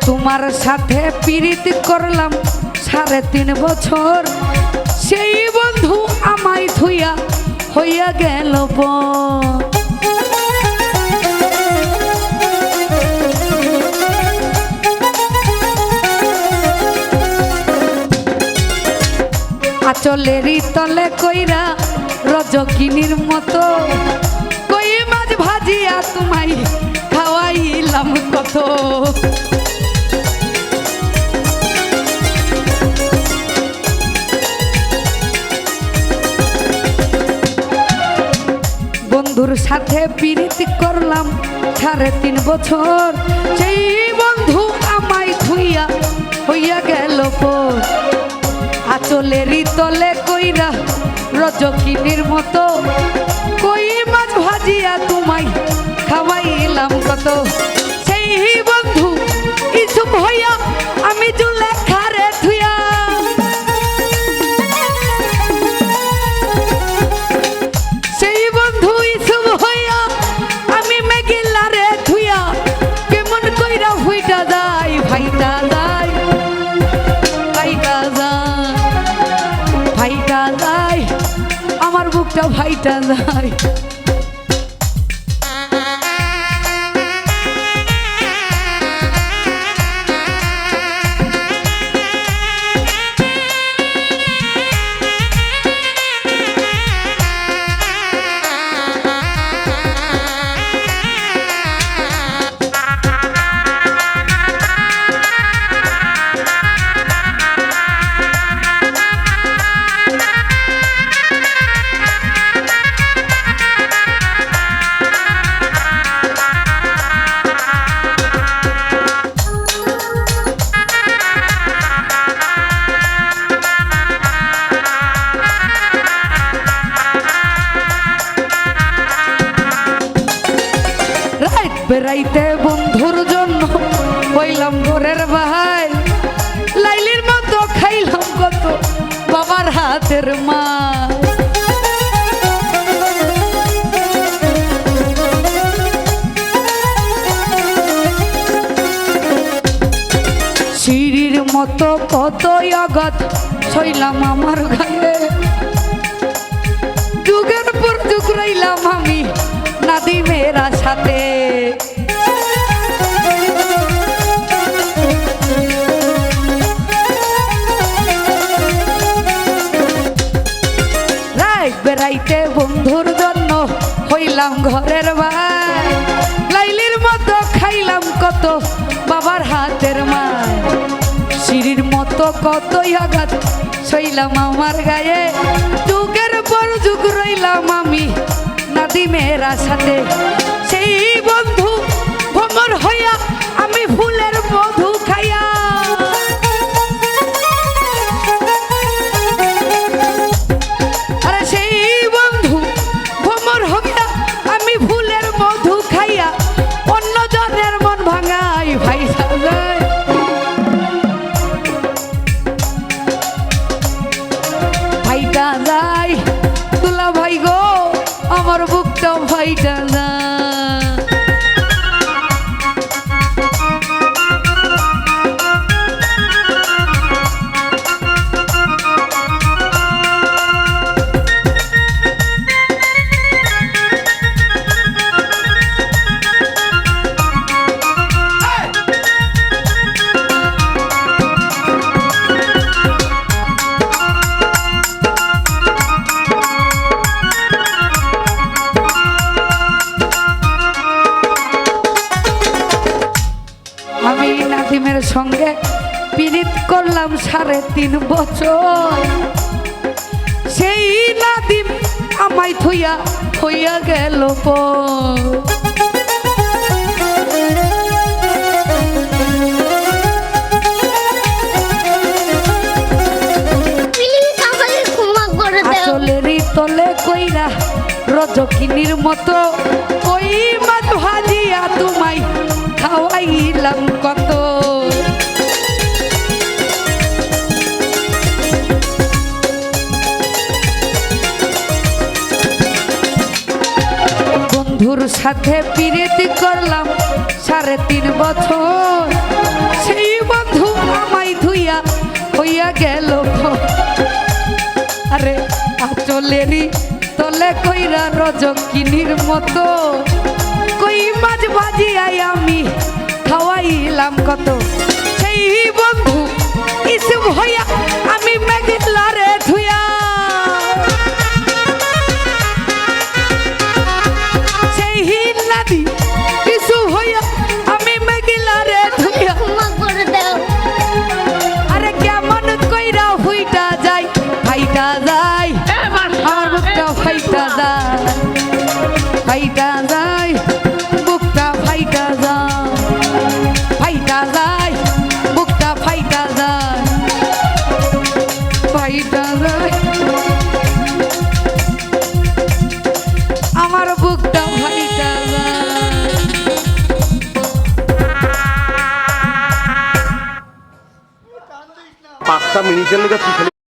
তোমার সাথে প্রীতি করলাম 3.5 বছর, সেই বন্ধু আমায় থুইয়া হইয়া গেল পর। আঁচলেরই তলে কইরা রজকিনীর মতো কই মাছ ভাজিয়া তোমায় খাওয়াইলাম কত। বন্ধুর সাথে প্রীতি করলাম 3.5 বছর, সেই বন্ধু আমায় থুইয়া হইয়া গেল পর। আঁচলেরই তলে কইরা রজকিনীর মতো কই মাছ ভাজিয়া তোমায় খাওয়াইলাম কত। সেই বন্ধু ইসুপ হইয়া আমি জুলেখারে থুইয়া, সেই বন্ধু ইসুপ হইয়া আমি মেঘিলারে থুইয়া কেমন কইরা হইটা যায় ভাইটা যায় ভাইটা যায় ভাইটা যায় আমার বুকটা ভাইটা যায়। বেড়াইতে বন্ধুর জন্য হইলাম ঘরের ভাই, লাইলির মতো খাইলাম কত বাবার হাতের মা। সিঁড়ির মতো কত আঘাত সইলাম আমার গায়ে, যুগের পর যুগ রইলাম আমি নাদিমের সাথে। বেড়াইতে বন্ধুর জন্য হইলাম ঘরের ভাই, লাইলির মতো খাইলাম কত বাবার হাতের মা। সিঁড়ির মতো কত আঘাত সইলাম আমার গায়ে, যুগের পর যুগ রইলাম আমি নাদিমের সাথে। সেই বন্ধু ভ্রমর হইয়া আমি ফুলের মধু খাইয়া, আরে সেই বন্ধু ভ্রমর হইয়া আমি ফুলের মধু খাইয়া অন্য জনের মন ভাঙাই ভাইটা যায় ভাইটা যায় তুলা ভাই গো আমার বুকটা ভাইটা না। নাদিমের সঙ্গে পীড়িত করলাম 3.5 বছর, সেই নাদিম আমায় থইয়া হইয়া গেল পর। আঁচলেরই তলে কইরা রজকিনীর মতো কই মাছ ভাজিয়া তোমায় খাওয়াইলাম কত। বন্ধুর সাথে প্রীতি করলাম 3.5 বছর, সেই হইয়া গেল আরে আচলেরই তলে কইরা রজকিনীর মতো কই মাছ ভাজিয়াই আমি খাওয়াইলাম কত সেই বন্ধু ইসু হইয়া আমি মেঘলারে ধুয়া সেই নদী ইসু হইয়া আমি মেঘলারে ধুয়া আরে কেমন কইরা হুইটা যায় ফাইটা যায় আমার বুকটা ফাইটা যায় ফাইটা যায় বুকটা ফাইটা যায় ফাইটা যায় বুকটা ফাইটা যায় ফাইটা যায় আমার বুকটা ফাইটা যায় 5টা মিনিটের লেগে তুই খালি